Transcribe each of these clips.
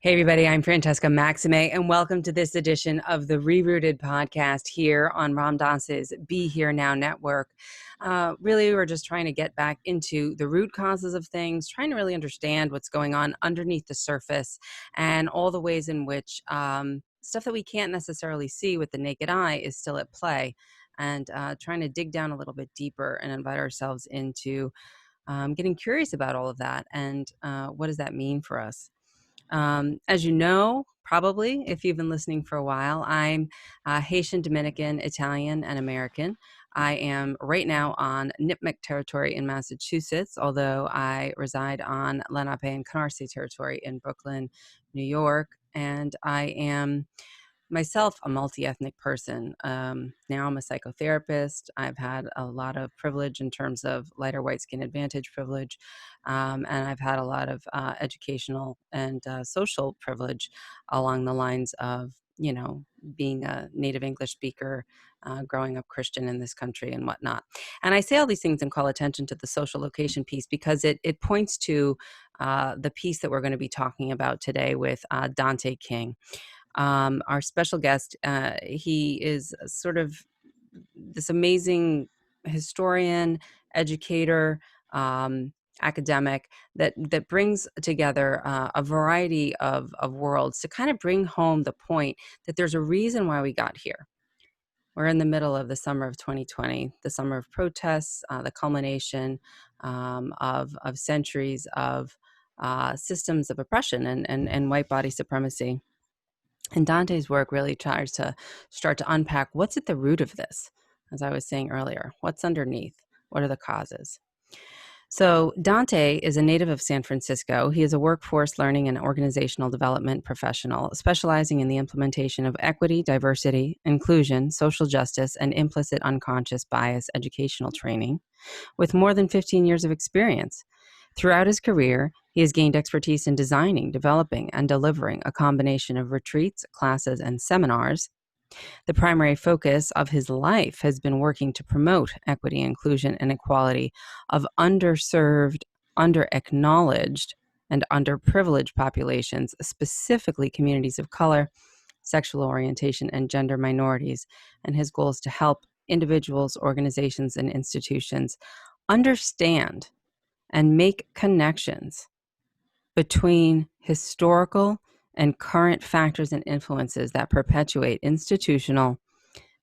Hey, everybody, I'm Francesca Maximé, and welcome to this edition of the ReRooted podcast here on Ram Dass's Be Here Now network. Really, we're just trying to get back into the root causes of things, trying to really understand what's going on underneath the surface and all the ways in which stuff that we can't necessarily see with the naked eye is still at play, and trying to dig down a little bit deeper and invite ourselves into getting curious about all of that and what does that mean for us. As you know, probably, if you've been listening for a while, I'm Haitian, Dominican, Italian, and American. I am right now on Nipmuc territory in Massachusetts, although I reside on Lenape and Canarsie territory in Brooklyn, New York. And I am myself a multi-ethnic person. Now I'm a psychotherapist. I've had a lot of privilege in terms of lighter white skin advantage privilege. And I've had a lot of educational and social privilege along the lines of, being a native English speaker, growing up Christian in this country and whatnot. And I say all these things and call attention to the social location piece because it points to the piece that we're going to be talking about today with Dante King. Our special guest, he is sort of this amazing historian, educator, academic that brings together a variety of worlds to kind of bring home the point that there's a reason why we got here. We're in the middle of the summer of 2020, the summer of protests, the culmination of centuries of systems of oppression and white body supremacy. And Dante's work really tries to start to unpack what's at the root of this, as I was saying earlier. What's underneath? What are the causes? So Dante is a native of San Francisco. He is a workforce learning and organizational development professional, specializing in the implementation of equity, diversity, inclusion, social justice, and implicit unconscious bias educational training, with more than 15 years of experience. Throughout his career, he has gained expertise in designing, developing, and delivering a combination of retreats, classes, and seminars. The primary focus of his life has been working to promote equity, inclusion, and equality of underserved, underacknowledged, and underprivileged populations, specifically communities of color, sexual orientation, and gender minorities. And his goal is to help individuals, organizations, and institutions understand and make connections between historical and current factors and influences that perpetuate institutional,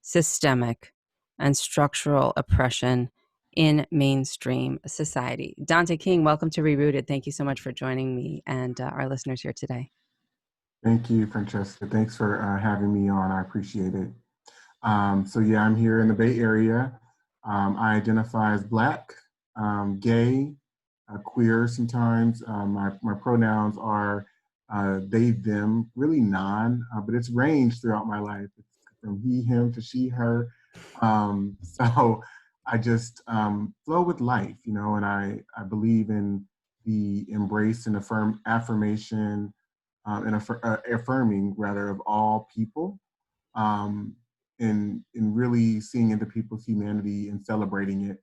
systemic, and structural oppression in mainstream society. Dante King, welcome to ReRooted. Thank you so much for joining me and our listeners here today. Thank you, Francesca. Thanks for having me on. I appreciate it. I'm here in the Bay Area. I identify as Black, gay, queer sometimes. My pronouns are they, them, really but it's ranged throughout my life. It's from he, him to she, her. So I just flow with life, and I believe in the embrace and affirmation affirming rather of all people, in really seeing into people's humanity and celebrating it.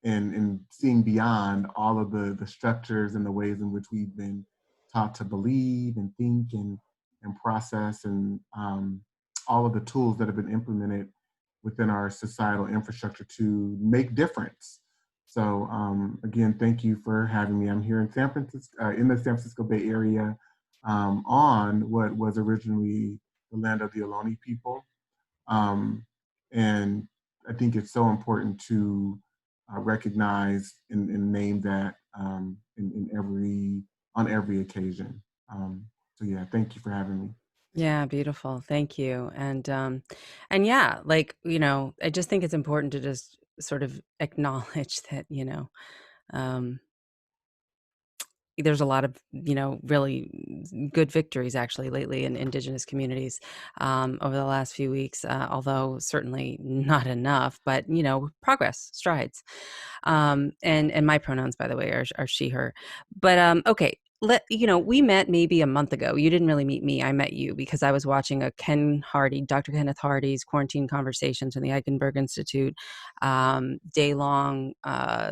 And seeing beyond all of the structures and the ways in which we've been taught to believe and think and process and all of the tools that have been implemented within our societal infrastructure to make difference. So again, thank you for having me. I'm here in San Francisco, in the San Francisco Bay Area, on what was originally the land of the Ohlone people. And I think it's so important to recognize and name that on every occasion. Thank you for having me. Yeah, beautiful. Thank you. And yeah, I just think it's important to just sort of acknowledge that, there's a lot of, really good victories actually lately in Indigenous communities over the last few weeks, although certainly not enough, but, progress, strides. And my pronouns, by the way, are she, her. But okay, we met maybe a month ago. You didn't really meet me. I met you because I was watching a Dr. Kenneth Hardy's Quarantine Conversations from the Eichenberg Institute day-long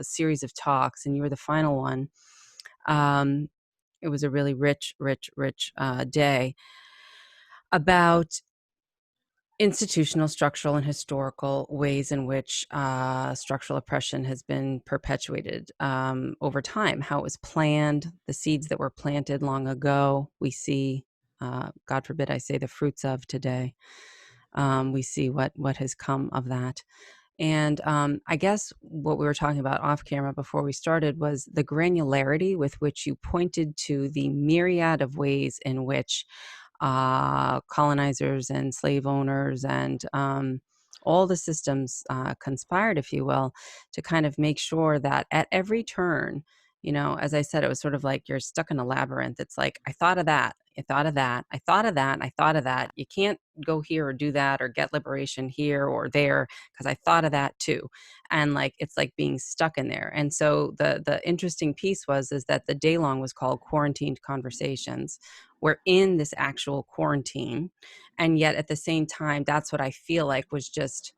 series of talks, and you were the final one. it was a really rich day about institutional, structural, and historical ways in which structural oppression has been perpetuated over time, how it was planned, the seeds that were planted long ago, we see, God forbid I say, the fruits of today. We see what has come of that. And I guess what we were talking about off camera before we started was the granularity with which you pointed to the myriad of ways in which colonizers and slave owners and all the systems conspired, if you will, to kind of make sure that at every turn, as I said, it was sort of like you're stuck in a labyrinth. It's like, I thought of that. I thought of that. I thought of that. I thought of that. You can't go here or do that or get liberation here or there because I thought of that too. And like, it's like being stuck in there. And so the interesting piece is that the day long was called Quarantined Conversations. We're in this actual quarantine. And yet at the same time, that's what I feel like was just,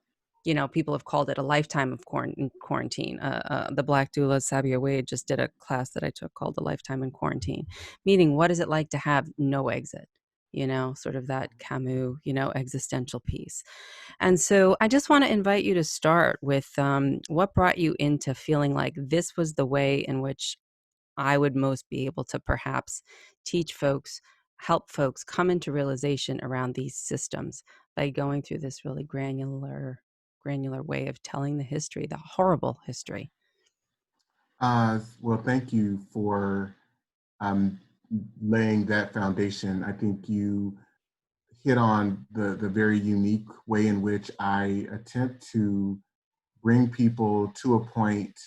people have called it a lifetime of quarantine. The Black doula, Sabia Wade, just did a class that I took called A Lifetime in Quarantine, meaning what is it like to have no exit? Sort of that Camus, existential piece. And so I just want to invite you to start with what brought you into feeling like this was the way in which I would most be able to perhaps teach folks, help folks come into realization around these systems by going through this really granular way of telling the history, the horrible history. Well, thank you for um, laying that foundation. I think you hit on the very unique way in which I attempt to bring people to a point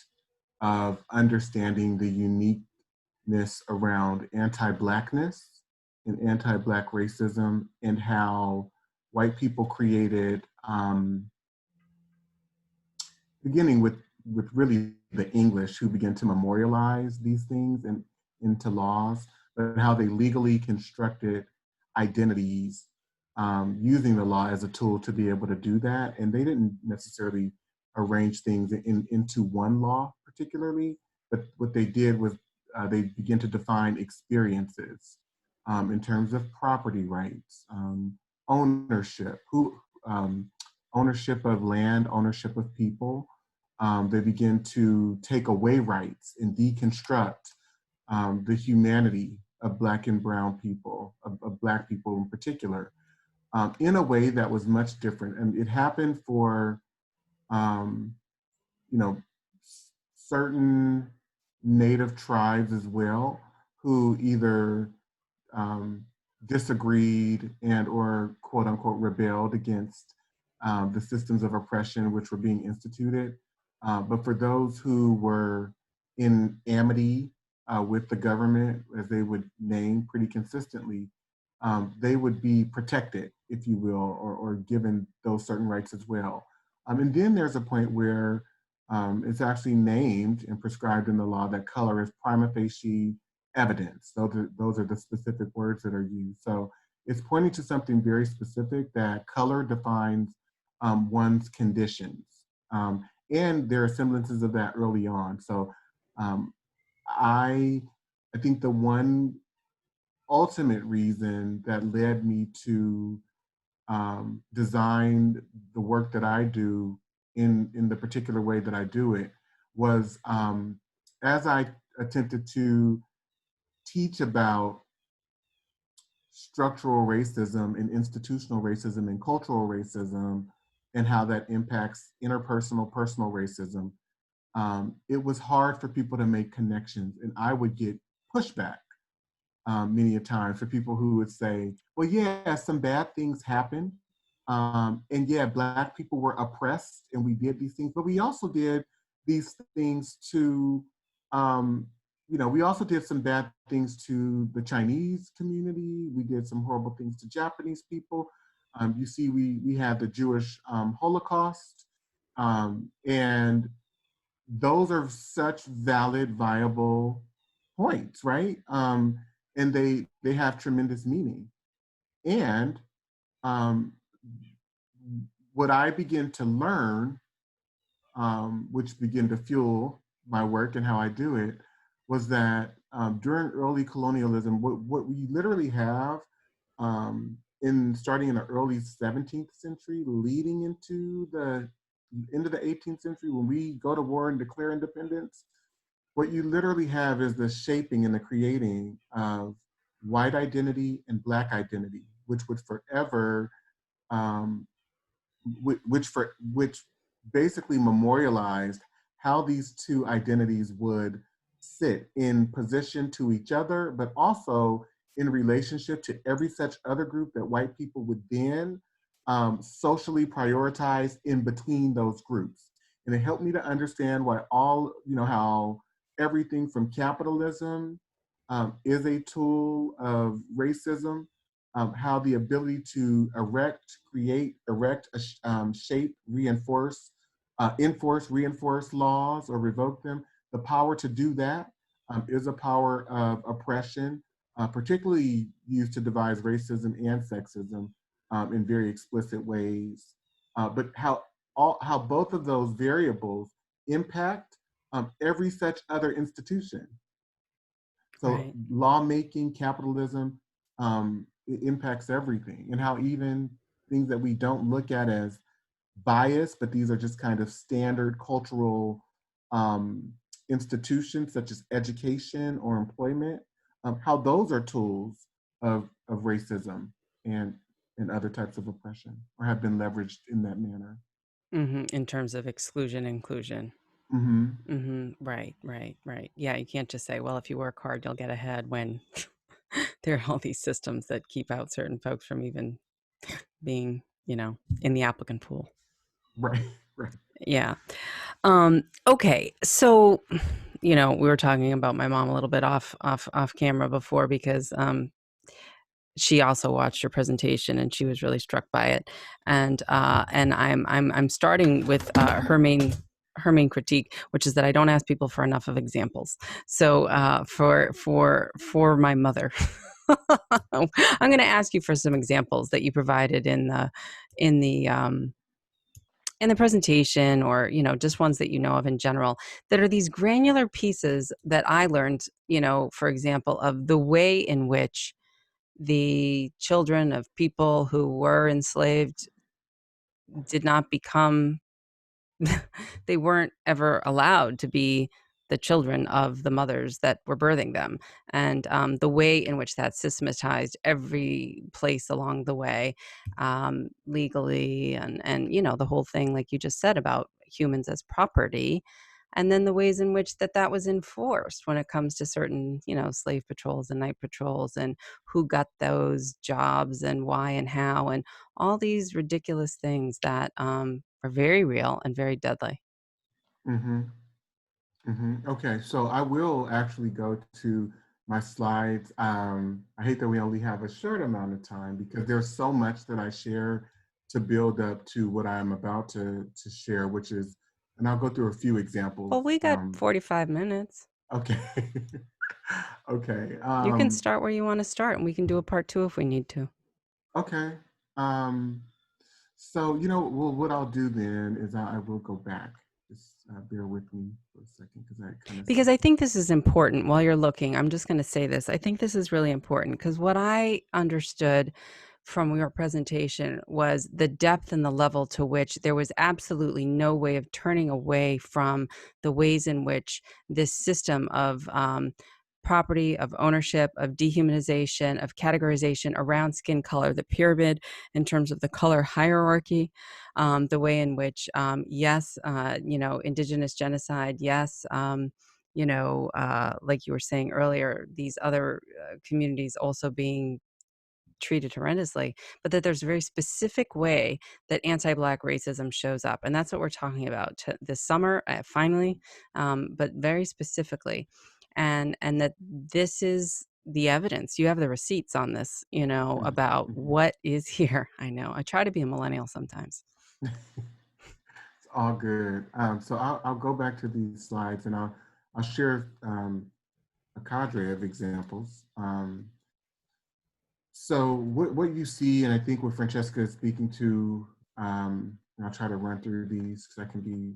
of understanding the uniqueness around anti-blackness and anti-black racism and how white people created, beginning with really the English who began to memorialize these things and into laws, but how they legally constructed identities using the law as a tool to be able to do that. And they didn't necessarily arrange things into one law particularly, but what they did was they began to define experiences in terms of property rights, ownership, ownership of land, ownership of people. They begin to take away rights and deconstruct the humanity of Black and brown people, of Black people in particular, in a way that was much different. And it happened for, um, you know, certain Native tribes as well, who either um, disagreed and or quote unquote rebelled against the systems of oppression which were being instituted. But for those who were in amity with the government, as they would name pretty consistently, they would be protected, if you will, or given those certain rights as well. And then there's a point where it's actually named and prescribed in the law that color is prima facie evidence. Those are the specific words that are used. So it's pointing to something very specific, that color defines one's conditions. And there are semblances of that early on. So um, I, I think the one ultimate reason that led me to design the work that I do in the particular way that I do it was as I attempted to teach about structural racism and institutional racism and cultural racism and how that impacts interpersonal, personal racism, it was hard for people to make connections. And I would get pushback many a time for people who would say, well, yeah, some bad things happened. And yeah, Black people were oppressed and we did these things, but we also did these things to, um, we also did some bad things to the Chinese community. We did some horrible things to Japanese people. You see, we had the Jewish Holocaust. And those are such valid, viable points, right? And they have tremendous meaning. And um, what I begin to learn, which began to fuel my work and how I do it, was that during early colonialism, what we literally have starting in the early 17th century, leading into the 18th century, when we go to war and declare independence, what you literally have is the shaping and the creating of white identity and Black identity, which would forever um, which basically memorialized how these two identities would sit in position to each other, but also in relationship to every such other group that white people would then socially prioritize in between those groups. And it helped me to understand why how everything from capitalism is a tool of racism, how the ability to shape, enforce, reinforce laws or revoke them, the power to do that is a power of oppression, particularly used to devise racism and sexism in very explicit ways. But how both of those variables impact every such other institution. So Right. lawmaking, capitalism, it impacts everything, and how even things that we don't look at as bias, but these are just kind of standard cultural um, institutions such as education or employment, how those are tools of racism and other types of oppression, or have been leveraged in that manner. In terms of exclusion, inclusion. Mm-hmm. Right, right, right. Yeah, you can't just say, well, if you work hard, you'll get ahead when there are all these systems that keep out certain folks from even being, in the applicant pool. Right, right. Yeah. Okay. So, we were talking about my mom a little bit off camera before because she also watched your presentation and she was really struck by it. And I'm starting with her main critique, which is that I don't ask people for enough of examples. So for my mother, I'm going to ask you for some examples that you provided in the in the presentation, or just ones that of in general, that are these granular pieces that I learned, for example, of the way in which the children of people who were enslaved did not become they weren't ever allowed to be the children of the mothers that were birthing them, and the way in which that systematized every place along the way, legally, and the whole thing, like you just said, about humans as property, and then the ways in which that was enforced when it comes to certain slave patrols and night patrols, and who got those jobs and why and how, and all these ridiculous things that are very real and very deadly. Mm-hmm. Mm-hmm. Okay, so I will actually go to my slides. I hate that we only have a short amount of time because there's so much that I share to build up to what I'm about to share, which is, and I'll go through a few Well, examples. we got 45 minutes. Okay, okay, You can start where you want to start, and we can do a part two if we need to. okay. Um, so well, what I'll do then is I will go back. Just bear with me for a second because I kind of Because I skipped. think this is important while you're looking. I'm just going to say this. I think this is really important because what I understood from your presentation was the depth and the level to which there was absolutely no way of turning away from the ways in which this system of property, of ownership, of dehumanization, of categorization around skin color, the pyramid in terms of the color hierarchy, the way in which, yes, indigenous genocide, yes, like you were saying earlier, these other communities also being treated horrendously, but that there's a very specific way that anti-Black racism shows up. And that's what we're talking about this summer, finally, but very specifically. And that this is the evidence. You have the receipts on this, about what is here. I know. I try to be a millennial sometimes. It's all good. So I'll go back to these slides and I'll share a cadre of examples. So what you see, and I think what Francesca is speaking to, and I'll try to run through these because I can be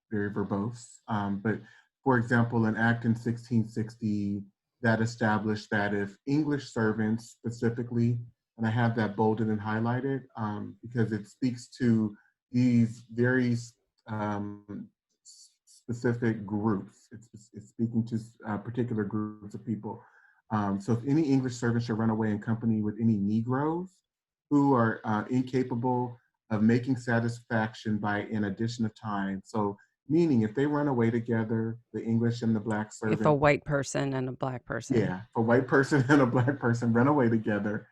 very verbose. But for example, an act in 1660 that established that if English servants specifically, and I have that bolded and highlighted because it speaks to these very um, specific groups. It's speaking to particular groups of people. So if any English servant should run away in company with any Negroes who are incapable of making satisfaction by an addition of time. So meaning if they run away together, the English and the black If a servant, white person and a black person. yeah, a white person and a black person run away together,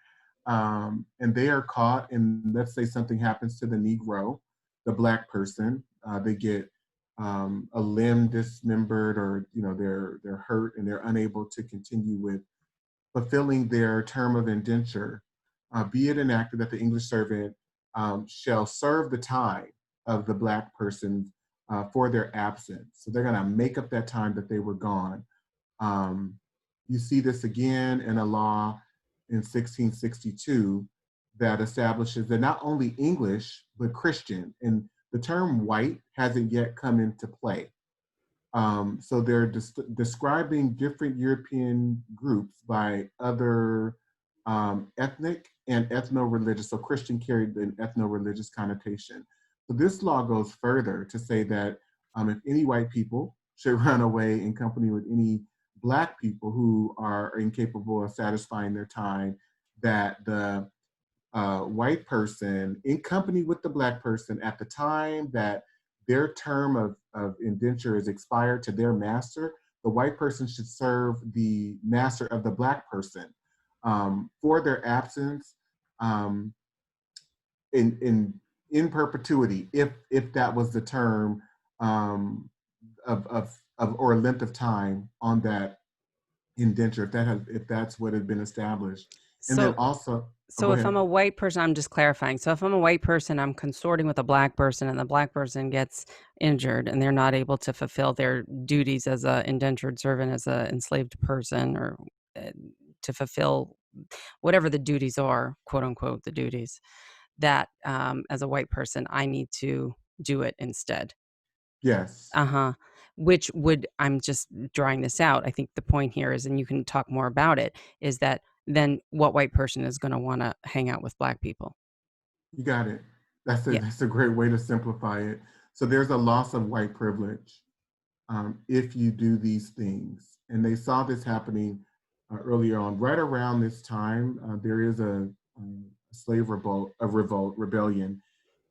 and they are caught, and let's say something happens to the Negro, the black person, they get a limb dismembered, or they're hurt and they're unable to continue with fulfilling their term of indenture, be it enacted that the English servant shall serve the time of the black person for their absence. So they're going to make up that time that they were gone. Um, you see this again in a law in 1662 that establishes that not only English, but Christian, and the term white hasn't yet come into play. So they're describing different European groups by other ethnic and ethno-religious. So Christian carried an ethno-religious connotation. So this law goes further to say that if any white people should run away in company with any black people who are incapable of satisfying their time, that the white person in company with the black person at the time that their term of indenture is expired to their master, the white person should serve the master of the black person for their absence um, in perpetuity, if that was the term um, of or length of time on that indenture, if that's what had been established. And then So also, oh, so go if I'm ahead. a white person, I'm just clarifying. So if I'm a white person, I'm consorting with a black person and the black person gets injured and they're not able to fulfill their duties as a indentured servant, as a enslaved person, or uh, to fulfill whatever the duties are, quote unquote, the duties that as a white person, I need to do it instead. Yes, Uh-huh. Which would, I'm just drawing this out. I think the point here is, and you can talk more about it, is that then what white person is going to want to hang out with black people? you got it. Yeah. That's a great way to simplify it. So there's a loss of white privilege if you do these things, and they saw this happening earlier on. Right around this time, there is a slave rebellion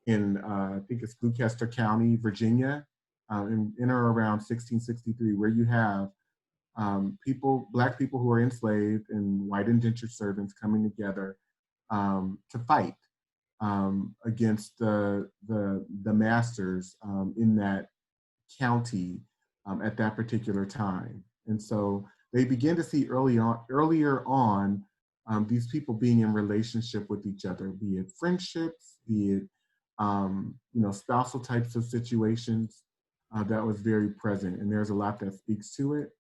in I think it's Gloucester County, Virginia, in or around 1663, where you have black people who are enslaved and white indentured servants coming together to fight against the masters in that county at that particular time. And so they begin to see earlier on these people being in relationship with each other, be it friendships, be it spousal types of situations. That was very present, and there's a lot that speaks to it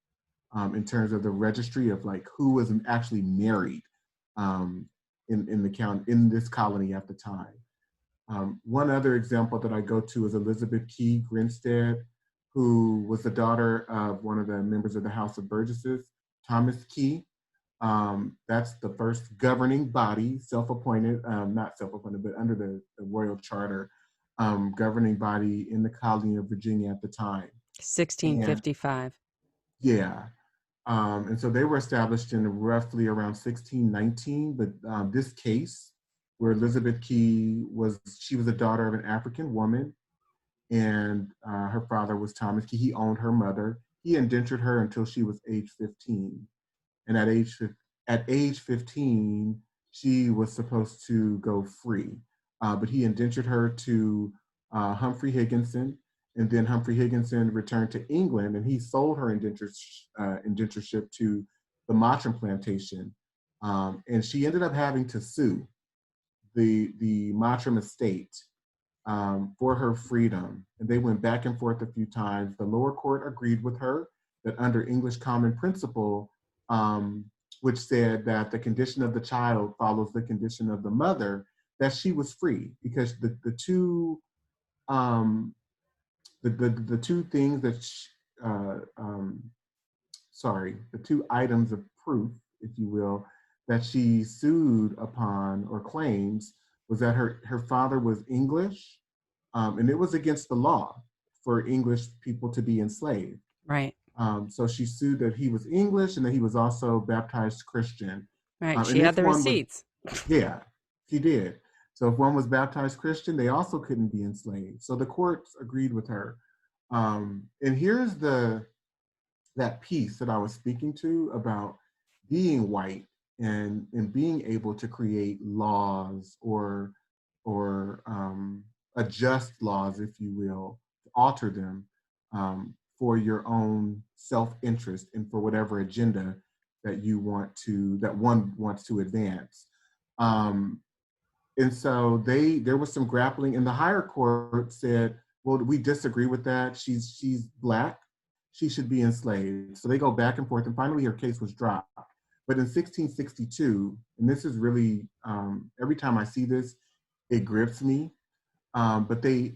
in terms of the registry of like who was actually married um, in the county, in this colony at the time. One other example that I go to is Elizabeth Key Grinstead, who was the daughter of one of the members of the House of Burgesses, Thomas Key. That's the first governing body, self-appointed, not self-appointed, but under the Royal Charter, governing body in the colony of Virginia at the time. And 1655. yeah, and so they were established in roughly around 1619. But this case, where Elizabeth Key she was the daughter of an African woman, and her father was Thomas Key. He owned her mother. He indentured her until she was age 15. And at age 15, she was supposed to go free. But he indentured her to Humphrey Higginson, and then Humphrey Higginson returned to England, and he sold her indentureship to the Mottram plantation. And she ended up having to sue the Mottram estate for her freedom. And they went back and forth a few times. The lower court agreed with her that under English common principle, which said that the condition of the child follows the condition of the mother, that she was free, because um, the two things that the two items of proof, if you will, that she sued upon or claims was that her father was English, and it was against the law for English people to be enslaved. Right. So she sued that he was English and that he was also baptized Christian. Right. She And had if the one was, receipts. yeah, she did. So if one was baptized Christian, they also couldn't be enslaved. So the courts agreed with her. And here's that piece that I was speaking to about being white and being able to create laws or adjust laws, if you will, alter them for your own self-interest and for whatever agenda that one wants to advance. Um, and so there was some grappling, and the higher court said, well, we disagree with that. She's Black. She should be enslaved. So they go back and forth, and finally her case was dropped. But in 1662, and this is really, every time I see this, it grips me. But they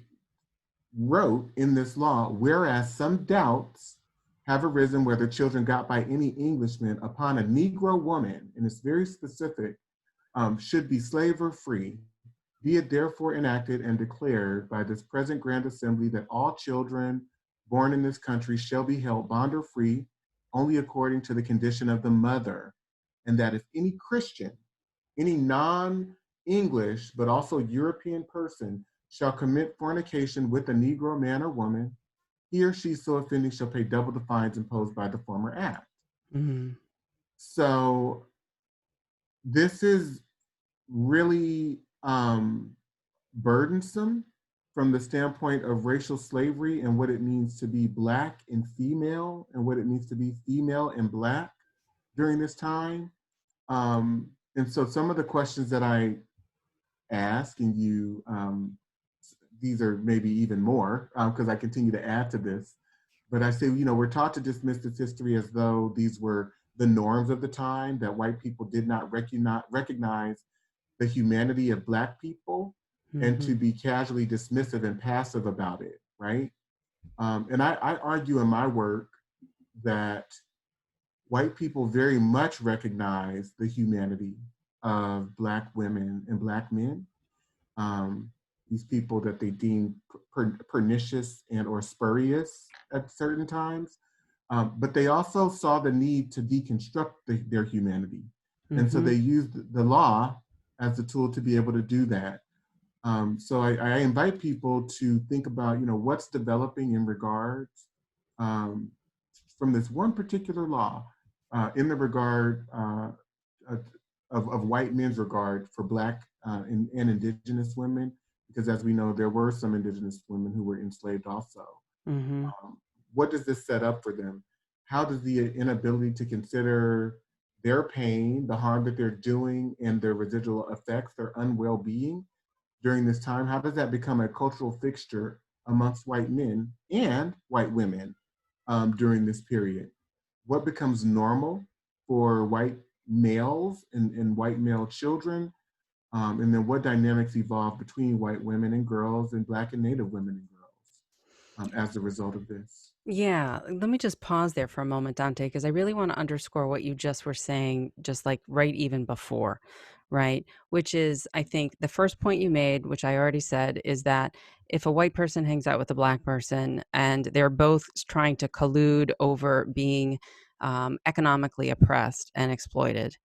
wrote in this law, whereas some doubts have arisen whether children got by any Englishman upon a Negro woman, and it's very specific, should be slave or free, be it therefore enacted and declared by this present Grand Assembly that all children born in this country shall be held bond or free only according to the condition of the mother, and that if any Christian, any non-English, but also European person shall commit fornication with a Negro man or woman, he or she so offending shall pay double the fines imposed by the former act. Mm-hmm. So this is really burdensome from the standpoint of racial slavery and what it means to be Black and female and what it means to be female and Black during this time. And so some of the questions that I ask, and these are maybe even more because I continue to add to this, but I say, we're taught to dismiss this history as though these were the norms of the time, that white people did not recognize the humanity of Black people, and Mm-hmm. to be casually dismissive and passive about it, right? And I argue in my work that white people very much recognize the humanity of Black women and Black men. Um, these people that they deem pernicious and or spurious at certain times. But they also saw the need to deconstruct their humanity. And so Mm-hmm. they used the law as the tool to be able to do that. So I invite people to think about, what's developing in regards um, from this one particular law in the regard of white men's regard for Black and Indigenous women, because as we know, there were some Indigenous women who were enslaved also. Mm-hmm. What does this set up for them? How does the inability to consider their pain, the harm that they're doing, and their residual effects, their unwell-being during this time, how does that become a cultural fixture amongst white men and white women during this period? What becomes normal for white males and white male children? And then what dynamics evolve between white women and girls and Black and Native women and girls as a result of this? Yeah, let me just pause there for a moment, Dante, because I really want to underscore what you just were saying, just like right even before, right? Which is, I think the first point you made, which I already said, is that if a white person hangs out with a Black person and they're both trying to collude over being economically oppressed and exploited,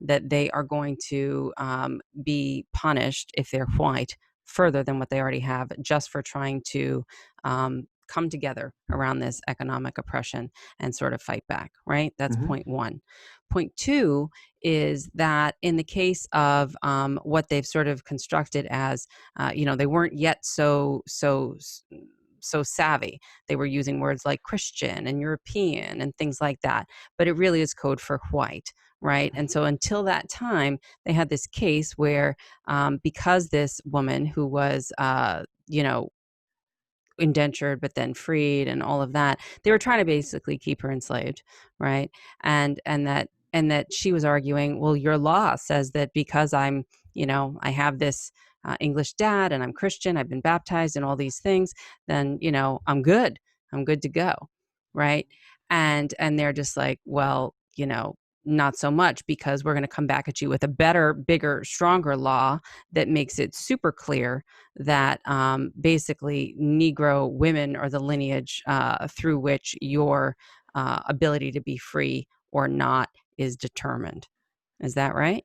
that they are going to be punished if they're white further than what they already have, just for trying to come together around this economic oppression and sort of fight back, right? That's Mm-hmm. point one. Point two is that in the case of what they've sort of constructed as, they weren't yet so savvy. They were using words like Christian and European and things like that, but it really is code for white, right? And so until that time, they had this case where because this woman who was, indentured but then freed and all of that, they were trying to basically keep her enslaved, right? And that she was arguing, well, your law says that because I have this English dad and I'm Christian, I've been baptized and all these things, then I'm good to go, right? And they're just like, well, not so much, because we're going to come back at you with a better, bigger, stronger law that makes it super clear that basically Negro women are the lineage through which your ability to be free or not is determined. Is that right?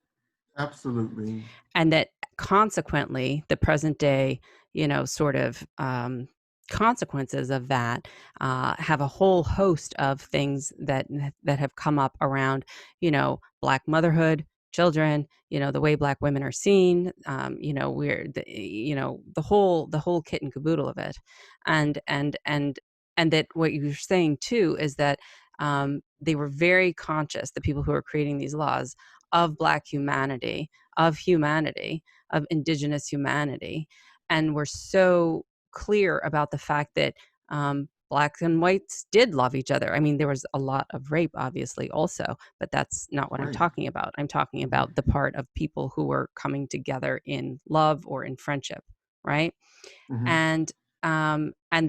Absolutely. And that consequently, the present day, sort of consequences of that have a whole host of things that have come up around, Black motherhood, children, the way Black women are seen, we're the whole kit and caboodle of it, and that what you're saying too is that they were very conscious, the people who are creating these laws, of Black humanity, of humanity, of indigenous humanity, and we're so clear about the fact that Blacks and whites did love each other. I mean, there was a lot of rape, obviously, also, but that's not what I'm Right. talking about. I'm talking Mm-hmm. about the part of people who were coming together in love or in friendship, right? Mm-hmm. And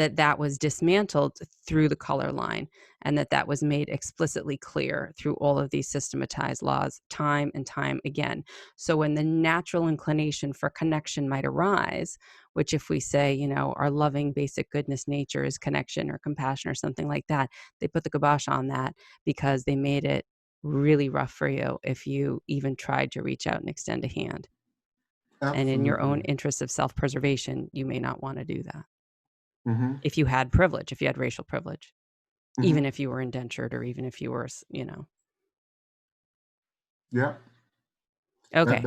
that was dismantled through the color line, and that was made explicitly clear through all of these systematized laws time and time again. So when the natural inclination for connection might arise, which if we say, our loving basic goodness nature is connection or compassion or something like that, they put the kibosh on that because they made it really rough for you if you even tried to reach out and extend a hand. And in your own Absolutely. interest of self-preservation, you may not want to do that. Mm-hmm. If you had privilege, if you had racial privilege, even Mm-hmm. if you were indentured or even if you were, Yeah. Okay.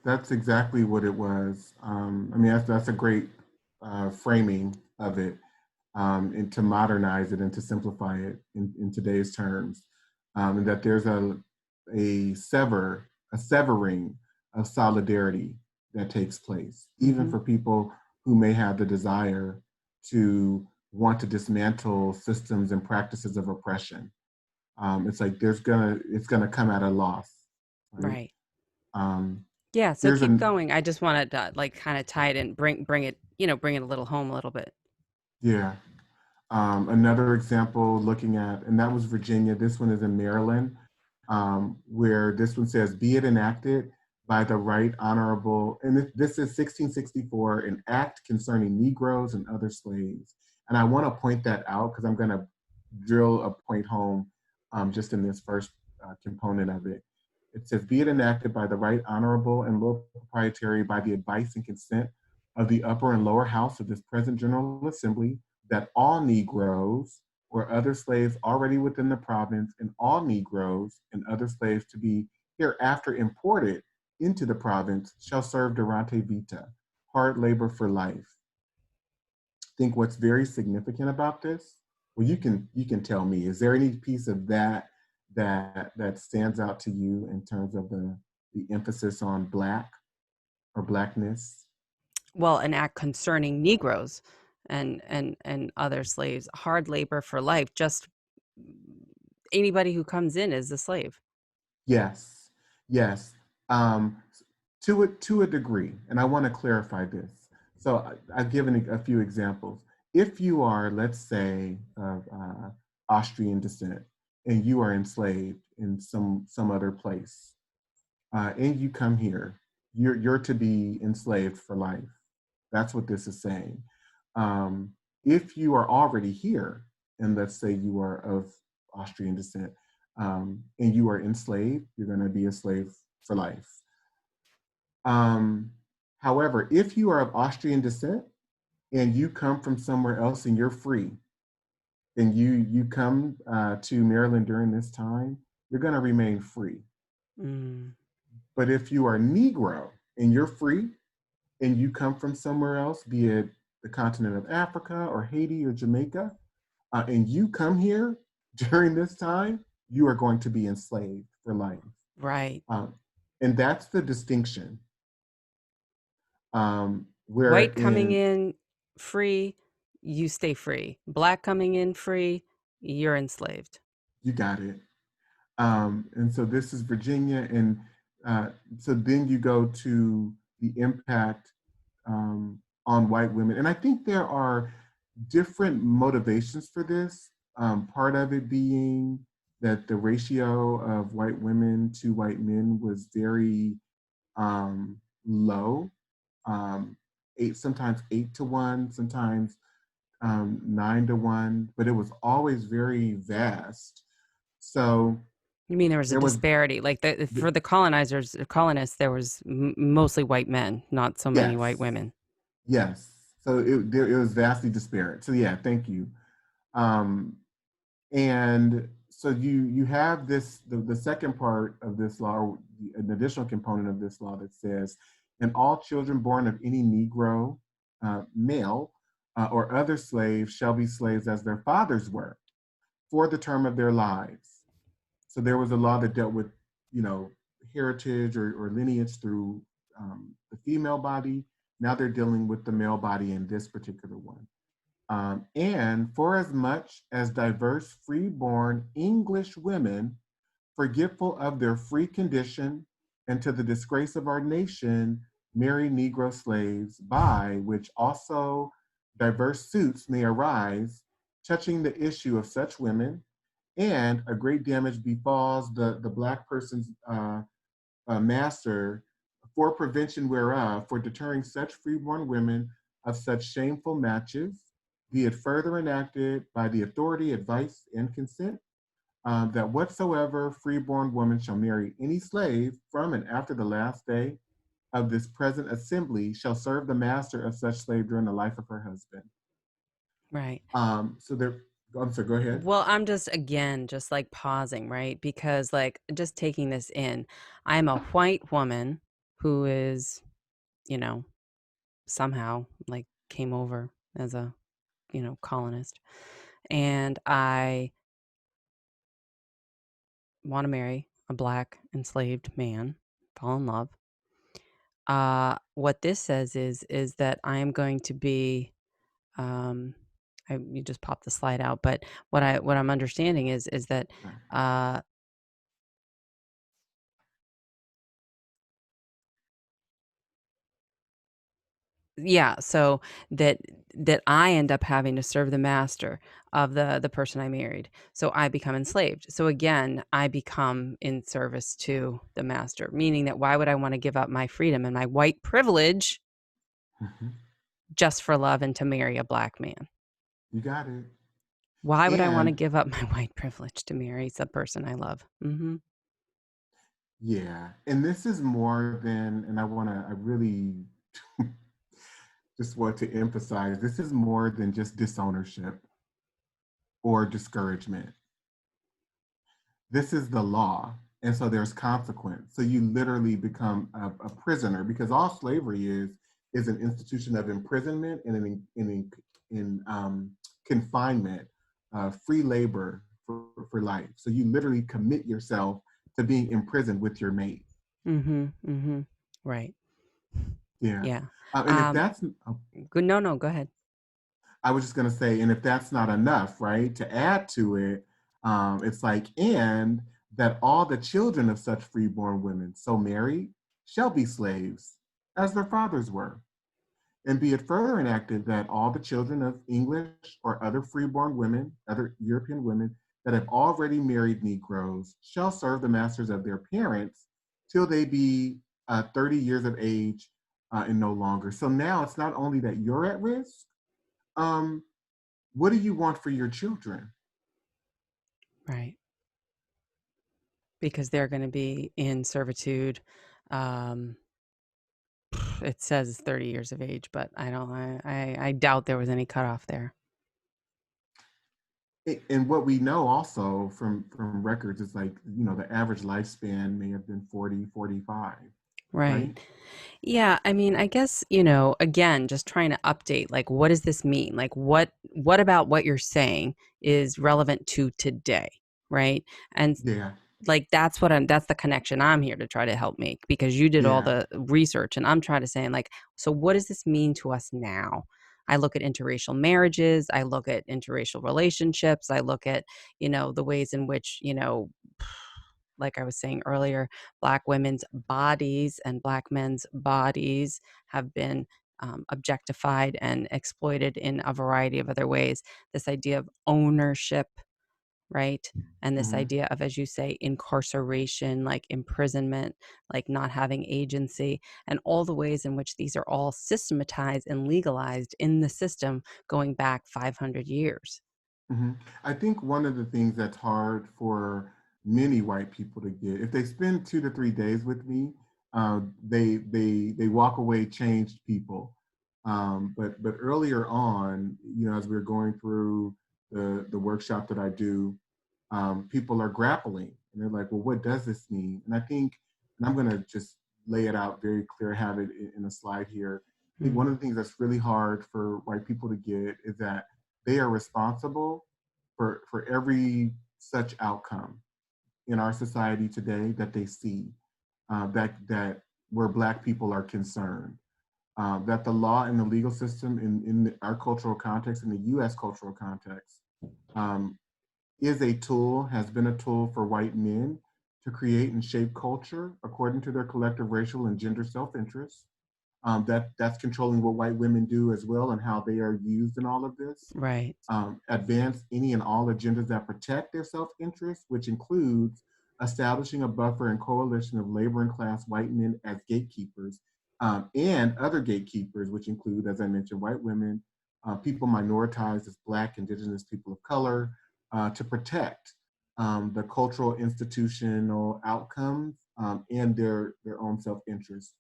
That's exactly what it was. I mean, that's a great framing of it, and to modernize it and to simplify it in today's terms, and that there's a severing of solidarity that takes place, even Mm-hmm. for people who may have the desire to want to dismantle systems and practices of oppression. It's like it's gonna come at a loss, right? Right. Um, Yeah. So there's keep a going. I just wanted to like kind of tie it in, bring it, bring it a little home a little bit. Yeah. Another example looking at, and that was Virginia. This one is in Maryland, where this one says, be it enacted by the right honorable, and this is 1664, an act concerning Negroes and other slaves. And I want to point that out because I'm going to drill a point home just in this first component of it. It says, be it enacted by the right honorable and Lord Proprietary by the advice and consent of the upper and lower house of this present General Assembly, that all Negroes or other slaves already within the province, and all Negroes and other slaves to be hereafter imported into the province shall serve durante vita, hard labor for life. I think what's very significant about this, well, you can tell me, is there any piece of that stands out to you in terms of the emphasis on Black or Blackness? Well, an act concerning Negroes and other slaves, hard labor for life. Just anybody who comes in is a slave. Yes, yes, um, to a degree, and I want to clarify this. So I've given a few examples. If you are, let's say, of Austrian descent, and you are enslaved in some other place, and you come here, you're to be enslaved for life. That's what this is saying. Um, if you are already here, and let's say you are of Austrian descent, and you are enslaved, you're going to be a slave for life. Um, However, if you are of Austrian descent and you come from somewhere else and you're free, and you come to Maryland during this time, you're going to remain free. Mm, But if you are Negro and you're free and you come from somewhere else, be it the continent of Africa or Haiti or Jamaica, and you come here during this time, you are going to be enslaved for life. right. Um, and that's the distinction. White coming Wherein in free, you stay free. Black coming in free, you're enslaved. you got it. And so this is Virginia. And so then you go to the impact on white women. And I think there are different motivations for this. Part of it being that the ratio of white women to white men was very low, um, sometimes 8 to 1, sometimes 9 to 1, but it was always very vast. So You mean there was a there was, disparity? Like for the colonists, there was mostly white men, not so many white yes, women. yes. So it was vastly disparate. So yeah, thank you. Um, and so you have this the second part of this law, an additional component of this law that says, and all children born of any Negro, male, or other slaves shall be slaves as their fathers were for the term of their lives. So there was a law that dealt with, you know, heritage or lineage through the female body. Now they're dealing with the male body in this particular one. And for as much as diverse freeborn English women, forgetful of their free condition and to the disgrace of our nation, marry Negro slaves, by which also diverse suits may arise, touching the issue of such women, and a great damage befalls the Black person's master, for prevention whereof, for deterring such freeborn women of such shameful matches, be it further enacted by the authority, advice, and consent, that whatsoever freeborn woman shall marry any slave from and after the last day of this present assembly shall serve the master of such slave during the life of her husband. Right. So there, I'm sorry, go ahead. Well, I'm just again just like pausing, right? Because like just taking this in, I'm a white woman who is, you know, somehow like came over as a, colonist, and I want to marry a Black enslaved man, fall in love. What this says is that I am going to be, um, you just popped the slide out, but what I'm understanding is that, uh, yeah, so that I end up having to serve the master of the person I married. So I become enslaved. So again, I become in service to the master, meaning that why would I want to give up my freedom and my white privilege Mhm. just for love and to marry a Black man? You got it. Why would I want to And give up my white privilege to marry the person I love? yeah, and this is more than, and I really just want to emphasize, this is more than just disownership or discouragement. This is the law. And so there's consequence. So you literally become a prisoner, because all slavery is an institution of imprisonment and in confinement, free labor for life. So you literally commit yourself to being imprisoned with your mate. Right. Yeah. Yeah. And if that's, Good. No, no, go ahead. I was just going to say, and if that's not enough, right, to add to it, it's like, and that all the children of such freeborn women so married shall be slaves, as their fathers were. And be it further enacted that all the children of English or other freeborn women, other European women that have already married Negroes shall serve the masters of their parents till they be 30 years of age and no longer. So now it's not only that you're at risk, um, what do you want for your children? Right. Because they're going to be in servitude. Um, it says 30 years of age, but I doubt there was any cutoff there. And what we know also from records is, like, the average lifespan may have been 40, 45, Right. right? Yeah, I mean, I guess, again, just trying to update, like, what does this mean? Like, what about what you're saying is relevant to today, right? And Yeah, like that's the connection I'm here to try to help make, because you did all yeah. the research and I'm trying to say, like, so what does this mean to us now? I look at interracial marriages, I look at interracial relationships, I look at, the ways in which, like I was saying earlier, Black women's bodies and Black men's bodies have been objectified and exploited in a variety of other ways. This idea of ownership right? And this Mm-hmm. idea of, as you say, incarceration, like imprisonment, like not having agency, and all the ways in which these are all systematized and legalized in the system going back 500 years. Hmm. I think one of the things that's hard for many white people to get, if they spend 2 to 3 days with me, they walk away changed people. But earlier on, as we were going through the workshop that I do, people are grappling and they're like, well, what does this mean? And I think, and I'm going to just lay it out very clear, have it in a slide here. I think Mm, one of the things that's really hard for white people to get is that they are responsible for every such outcome in our society today that they see, that where Black people are concerned. That the law and the legal system in our cultural context, in the US cultural context, um, is a tool, has been a tool for white men to create and shape culture according to their collective racial and gender self-interest. That's controlling what white women do as well and how they are used in all of this. right, Advance any and all agendas that protect their self-interest, which includes establishing a buffer and coalition of labor and class white men as gatekeepers, and other gatekeepers, which include, as I mentioned, white women, people minoritized as Black, Indigenous, people of color, to protect the cultural institutional outcomes, and their own self-interest.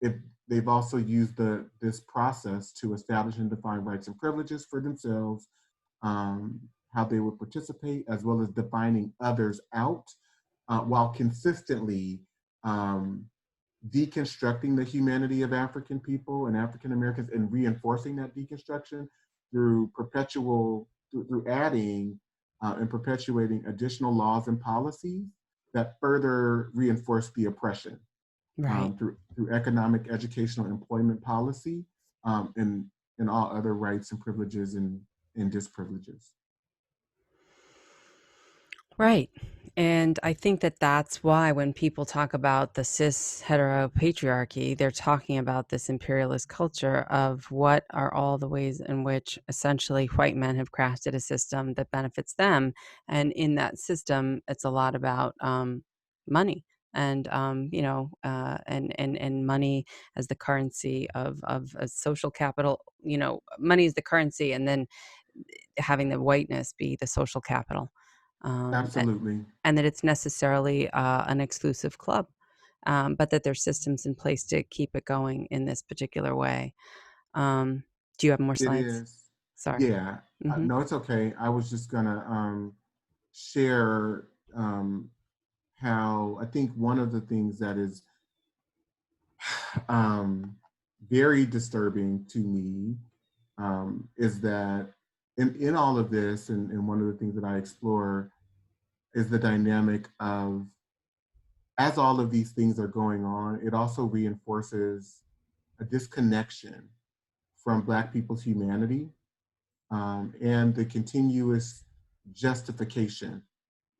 If they've also used this process to establish and define rights and privileges for themselves, how they would participate, as well as defining others out, while consistently um, deconstructing the humanity of African people and African Americans and reinforcing that deconstruction through adding and perpetuating additional laws and policies that further reinforce the oppression, right. through economic, educational, employment policy, and all other rights and privileges and disprivileges. Right. And I think that that's why when people talk about the cis heteropatriarchy, they're talking about this imperialist culture of what are all the ways in which essentially white men have crafted a system that benefits them. And in that system, it's a lot about money. And and money as the currency of a social capital. Money is the currency, and then having the whiteness be the social capital. Um, Absolutely. and that it's necessarily an exclusive club, but that there's systems in place to keep it going in this particular way. Um, do you have more It slides? is. Sorry. Yeah. Hmm. No, it's okay. I was just gonna share how I think one of the things that is um, very disturbing to me, is that in all of this, and one of the things that I explore is the dynamic of, as all of these things are going on, it also reinforces a disconnection from Black people's humanity, and the continuous justification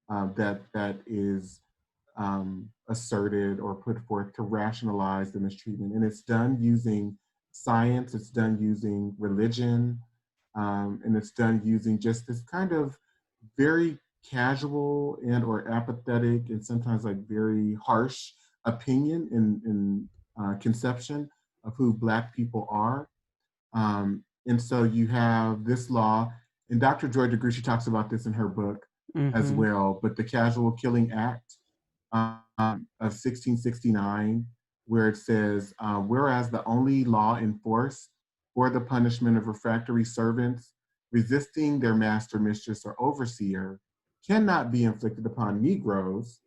that is asserted or put forth to rationalize the mistreatment. And it's done using science, it's done using religion, and it's done using just this kind of very casual and or apathetic and sometimes like very harsh opinion and conception of who Black people are. And so you have this law, and Dr. Joy DeGruy, she talks about this in her book as Hmm. well, but the Casual Killing Act of 1669, where it says, whereas the only law in force for the punishment of refractory servants resisting their master, mistress, or overseer cannot be inflicted upon Negroes.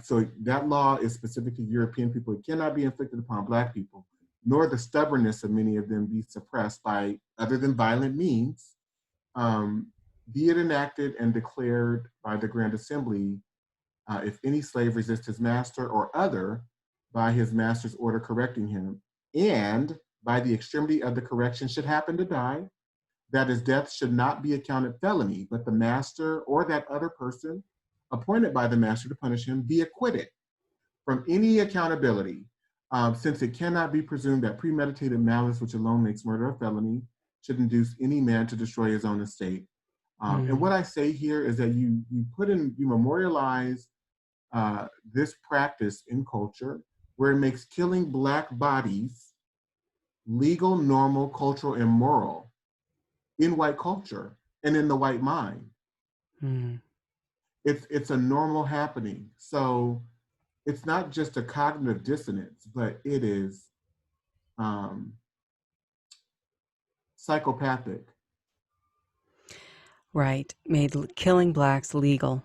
So that law is specific to European people. It cannot be inflicted upon Black people, nor the stubbornness of many of them be suppressed by other than violent means, um, be it enacted and declared by the Grand Assembly, if any slave resists his master or other by his master's order correcting him, and by the extremity of the correction should happen to die, that his death should not be accounted felony, but the master or that other person appointed by the master to punish him be acquitted from any accountability, since it cannot be presumed that premeditated malice, which alone makes murder a felony, should induce any man to destroy his own estate, And what I say here is that you memorialize this practice in culture where it makes killing Black bodies legal, normal, cultural, and moral in white culture and in the white mind. Mm. It's a normal happening. So it's not just a cognitive dissonance, but it is um, psychopathic. Right. Made killing blacks legal,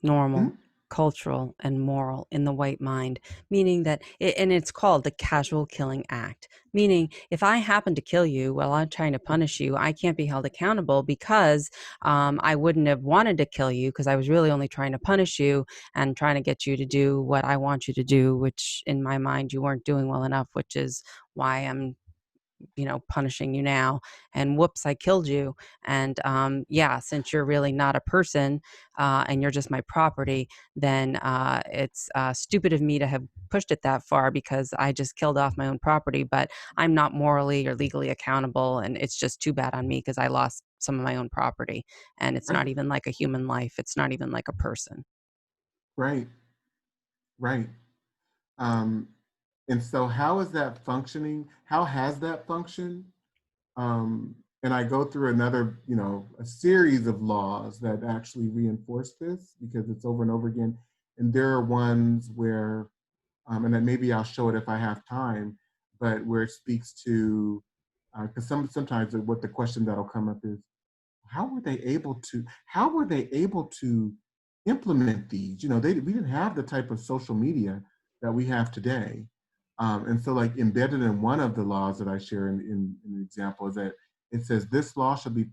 normal, Hmm? cultural, and moral in the white mind, meaning that, and it's called the casual killing act, meaning if I happen to kill you while I'm trying to punish you, I can't be held accountable because I wouldn't have wanted to kill you because I was really only trying to punish you and trying to get you to do what I want you to do, which in my mind you weren't doing well enough, which is why I'm punishing you now. And whoops, I killed you. And yeah, since you're really not a person and you're just my property, then it's stupid of me to have pushed it that far because I just killed off my own property, but I'm not morally or legally accountable. And it's just too bad on me because I lost some of my own property. And it's Right, not even like a human life. It's not even like a person. right, right. Um, and so, how is that functioning? How has that functioned? And I go through another, a series of laws that actually reinforce this because it's over and over again. And there are ones where, and then maybe I'll show it if I have time, but where it speaks to, because sometimes what the question that'll come up is, how were they able to implement these? We didn't have the type of social media that we have today. And so like embedded in one of the laws that I share in the example is that it says this law shall be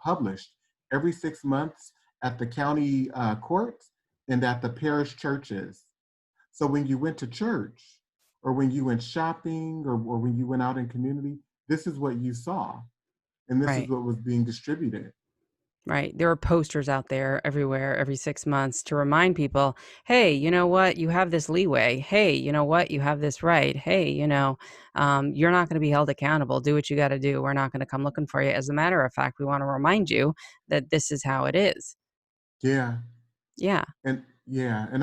published every 6 months at the county courts and at the parish churches. So when you went to church or when you went shopping or when you went out in community, this is what you saw. And this is Right. what was being distributed. Right. There are posters out there everywhere every 6 months to remind people, hey, you know what? You have this leeway. Hey, you know what? You have this right. Hey, you're not going to be held accountable. Do what you got to do. We're not going to come looking for you. As a matter of fact, we want to remind you that this is how it is. Yeah. Yeah. And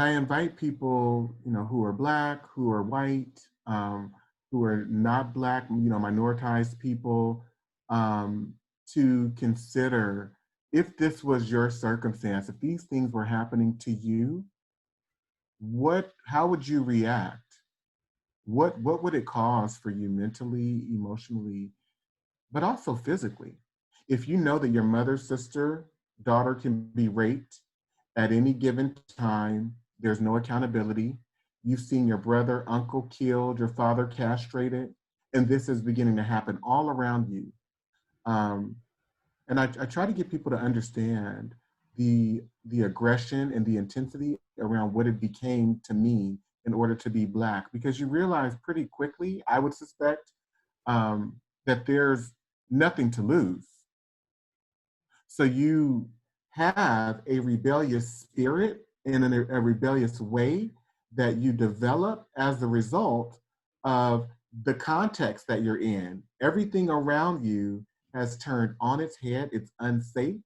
I invite people, who are Black, who are white, who are not Black, minoritized people, um, to consider if this was your circumstance, if these things were happening to you, how would you react? What would it cause for you mentally, emotionally, but also physically? If you know that your mother, sister, daughter can be raped at any given time, there's no accountability. You've seen your brother, uncle killed, your father castrated, and this is beginning to happen all around you. Um, and I try to get people to understand the aggression and the intensity around what it became to me in order to be Black, because you realize pretty quickly, I would suspect, that there's nothing to lose. So you have a rebellious spirit and a rebellious way that you develop as a result of the context that you're in. Everything around you has turned on its head. It's unsafe.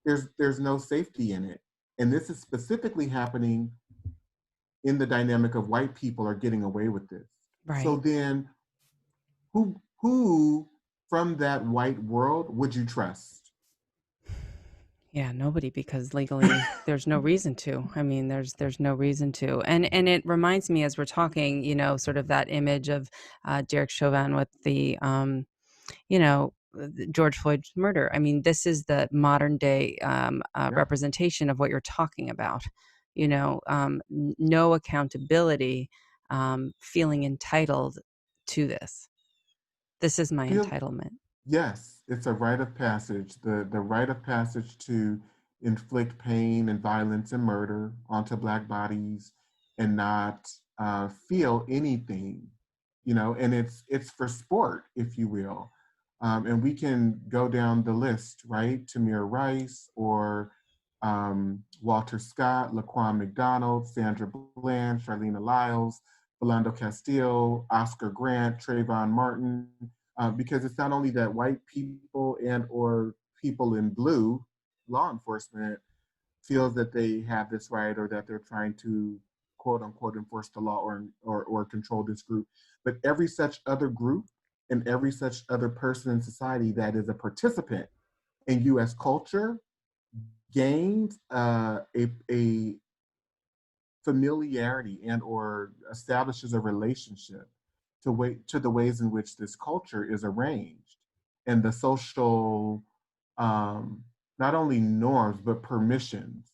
There's no safety in it. And this is specifically happening in the dynamic of white people are getting away with this. So Right. then who from that white world would you trust? Yeah, nobody, because legally there's no reason to. I mean, there's no reason to. And it reminds me as we're talking, sort of that image of Derek Chauvin with the the George Floyd's murder. I mean, this is the modern day Yeah. representation of what you're talking about. No accountability, feeling entitled to this. This is my Feel entitlement. Yes, it's a rite of passage. The rite of passage to inflict pain and violence and murder onto Black bodies and not feel anything, and it's for sport, if you will. And we can go down the list, right? Tamir Rice or Walter Scott, Laquan McDonald, Sandra Bland, Charlena Lyles, Philando Castile, Oscar Grant, Trayvon Martin, because it's not only that white people and or people in blue law enforcement feels that they have this right or that they're trying to quote unquote enforce the law or control this group. But every such other group and every such other person in society that is a participant in US culture gains a familiarity and or establishes a relationship to the ways in which this culture is arranged and the social um, not only norms but permissions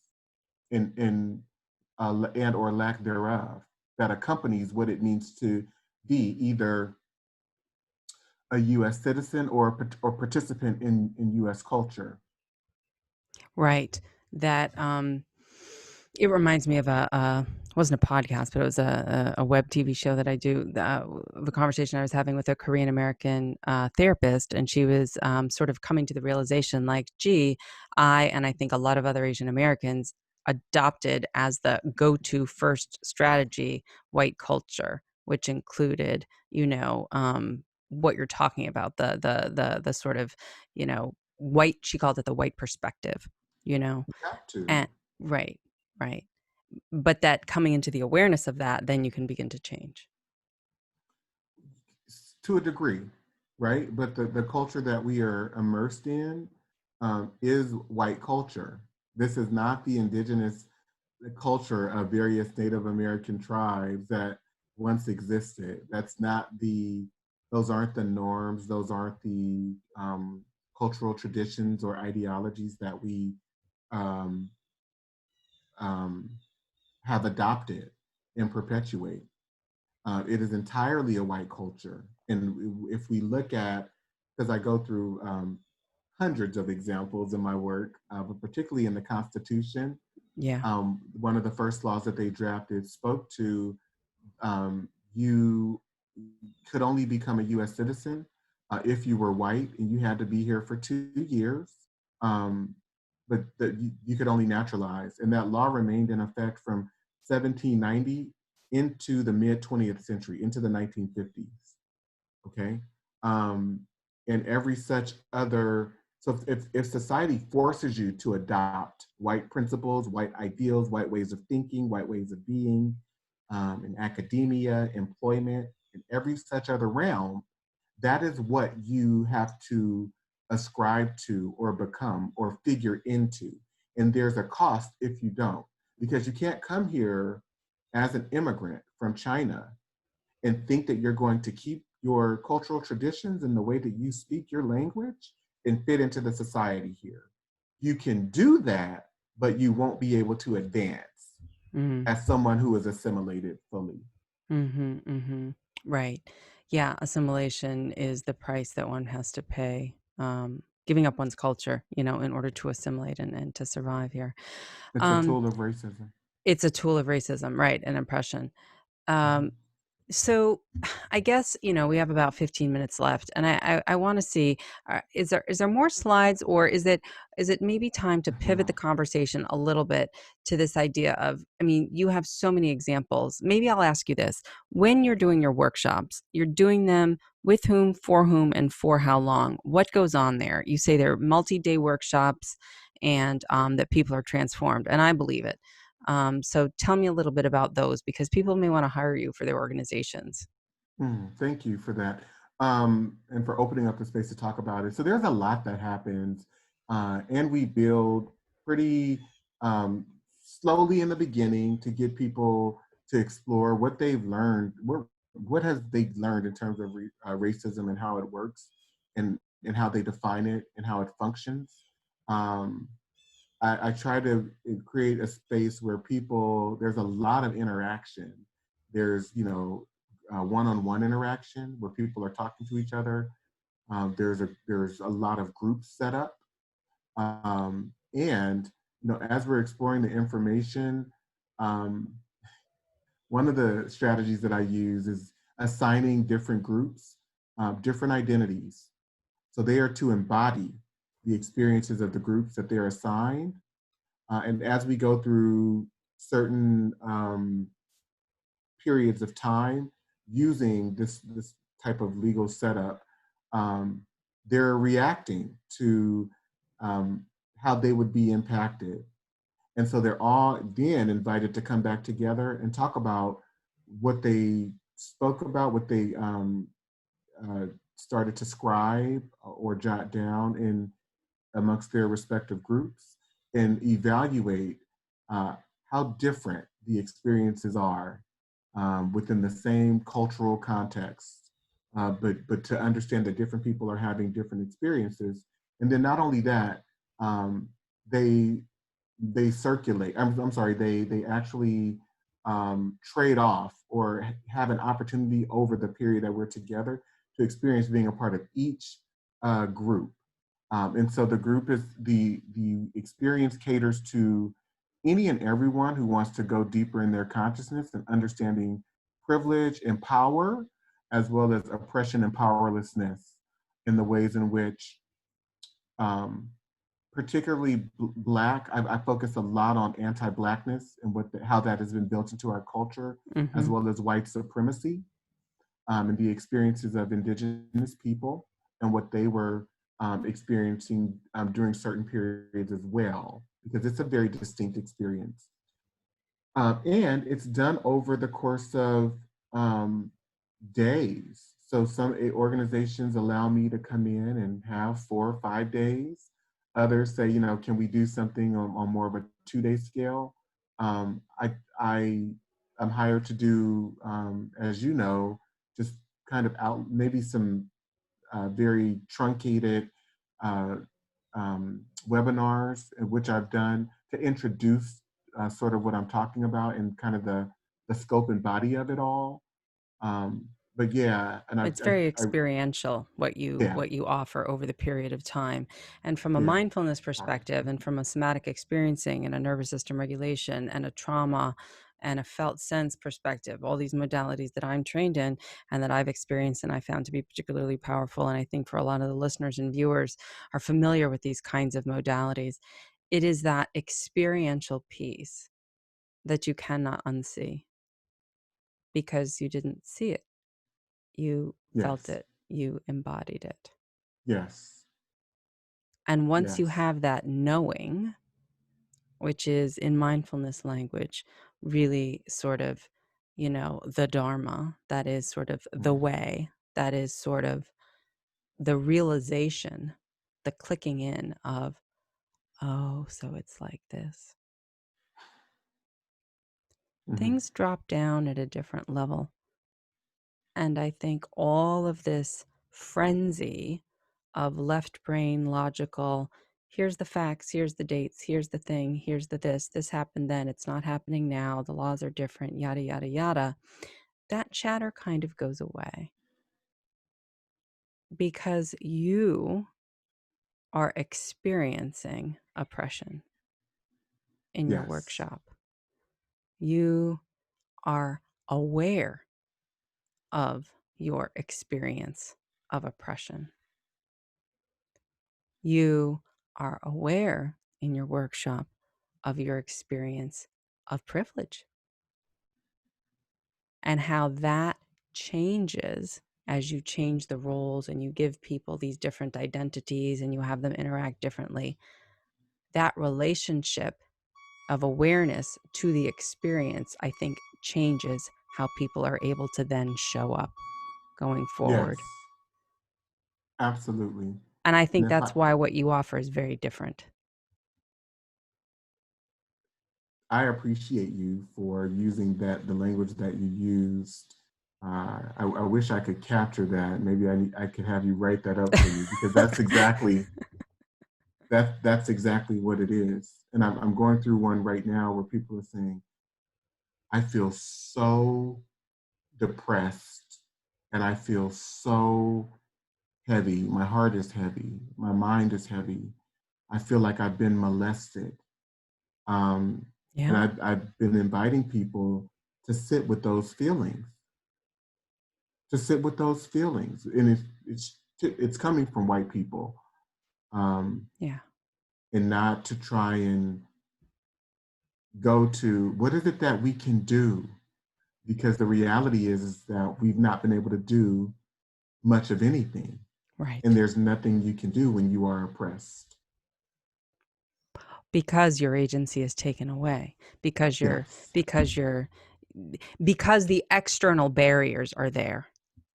in and or lack thereof that accompanies what it means to be either a U.S. citizen or participant in U.S. culture. Right. That it reminds me of it wasn't a podcast, but it was a web TV show that I do. The conversation I was having with a Korean American therapist, and she was sort of coming to the realization, like, gee, and I think a lot of other Asian Americans adopted as the go-to first strategy white culture, which included, what you're talking about, the sort of, white. She called it the white perspective, you know, You have to. and right, right. But that coming into the awareness of that, then you can begin to change. To a degree, right? But the culture that we are immersed in is white culture. This is not the indigenous culture of various Native American tribes that once existed. Those aren't the norms, those aren't the cultural traditions or ideologies that we um, um, have adopted and perpetuate. It is entirely a white culture. And if we look at, because I go through hundreds of examples in my work, but particularly in the Constitution, Yeah. one of the first laws that they drafted spoke to you could only become a US citizen if you were white and you had to be here for 2 years. Um, but that you could only naturalize. And that law remained in effect from 1790 into the mid 20th century, into the 1950s. Okay. Um, and every such other, so if society forces you to adopt white principles, white ideals, white ways of thinking, white ways of being, in academia, employment, in every such other realm, that is what you have to ascribe to or become or figure into. And there's a cost if you don't, because you can't come here as an immigrant from China and think that you're going to keep your cultural traditions and the way that you speak your language and fit into the society here. You can do that, but you won't be able to advance Mm-hmm. as someone who is assimilated fully. Mm-hmm. Mm-hmm. Right. Yeah. Assimilation is the price that one has to pay. Giving up one's culture, in order to assimilate and to survive here. It's a Um, tool of racism. it's a tool of racism, right? And oppression. Mhm. Um, So I guess, we have about 15 minutes left, and I want to see, is there more slides, or is it maybe time to pivot the Yeah. conversation a little bit to this idea of, I mean, you have so many examples. Maybe I'll ask you this. When you're doing your workshops, you're doing them with whom, and for how long? What goes on there? You say they're multi-day workshops and that people are transformed, and I believe it. So tell me a little bit about those, because people may want to hire you for their organizations. Thank you for that. And for opening up the space to talk about it. So there's a lot that happens, and we build pretty slowly in the beginning to get people to explore what they've learned, what has they learned in terms of racism and how it works, and how they define it and how it functions. Um, I try to create a space where there's a lot of interaction. There's, one-on-one interaction where people are talking to each other. There's a lot of groups set up. And, as we're exploring the information, um, one of the strategies that I use is assigning different groups, different identities. So they are to embody the experiences of the groups that they're assigned, and as we go through certain periods of time using this type of legal setup, um, they're reacting to um, how they would be impacted. And so they're all then invited to come back together and talk about what they spoke about, what they uh, started to scribe or jot down in amongst their respective groups, and evaluate how different the experiences are within the same cultural context. But to understand that different people are having different experiences, and then not only that, um, they they circulate. I'm sorry, they actually trade off or have an opportunity over the period that we're together to experience being a part of each group. And so the group is the experience caters to any and everyone who wants to go deeper in their consciousness and understanding privilege and power, as well as oppression and powerlessness in the ways in which um, particularly Black, I focus a lot on anti-blackness and how that has been built into our culture, as Mm-hmm. well as white supremacy, and the experiences of Indigenous people and what they were experiencing during certain periods as well, because it's a very distinct experience. And it's done over the course of um, days. So some organizations allow me to come in and have 4 or 5 days. Others say, can we do something on more of a 2-day scale? Um, I, I, I'm hired to do, as you know, just kind of out, maybe some very truncated uh, webinars, which I've done to introduce sort of what I'm talking about and kind of the scope and body of it all. But yeah, and It's very I experiential what you yeah, what you offer over the period of time. And from a yeah, mindfulness perspective and from a somatic experiencing and a nervous system regulation and a trauma and a felt sense perspective, all these modalities that I'm trained in and that I've experienced and I found to be particularly powerful, and I think for a lot of the listeners and viewers are familiar with these kinds of modalities, it is that experiential piece that you cannot unsee because you didn't see it. You felt yes, it, you embodied it. yes, And once you yes, have that knowing, which is in mindfulness language, really sort of, the Dharma, that is sort of the mm, way, that is sort of the realization, the clicking in of, oh, so it's like this. mhm, Things drop down at a different level. And I think all of this frenzy of left brain logical, here's the facts, here's the dates, here's the thing, here's this happened then, it's not happening now, the laws are different, yada, yada, yada. That chatter kind of goes away because you are experiencing oppression in your yes, workshop. You are aware of your experience of oppression. You are aware in your workshop of your experience of privilege and how that changes as you change the roles and you give people these different identities and you have them interact differently. That relationship of awareness to the experience, I think, changes how people are able to then show up going forward. yes, absolutely. And I And think if that's why what you offer is very different. I appreciate you for using the language that you used. I wish I could capture that. Maybe I could have you write that up for me, because that's exactly what it is. And I'm going through one right now where people are saying, I feel so depressed and I feel so heavy. My heart is heavy. My mind is heavy. I feel like I've been molested. Um, and Yeah. I've been inviting people to sit with those feelings, to sit with those feelings. And it's coming from white people, um, Yeah. and not to try and go to what is it that we can do, because the reality is that we've not been able to do much of anything, and Right. there's nothing you can do when you are oppressed. Because your agency is taken away, because Yes. the external barriers are there,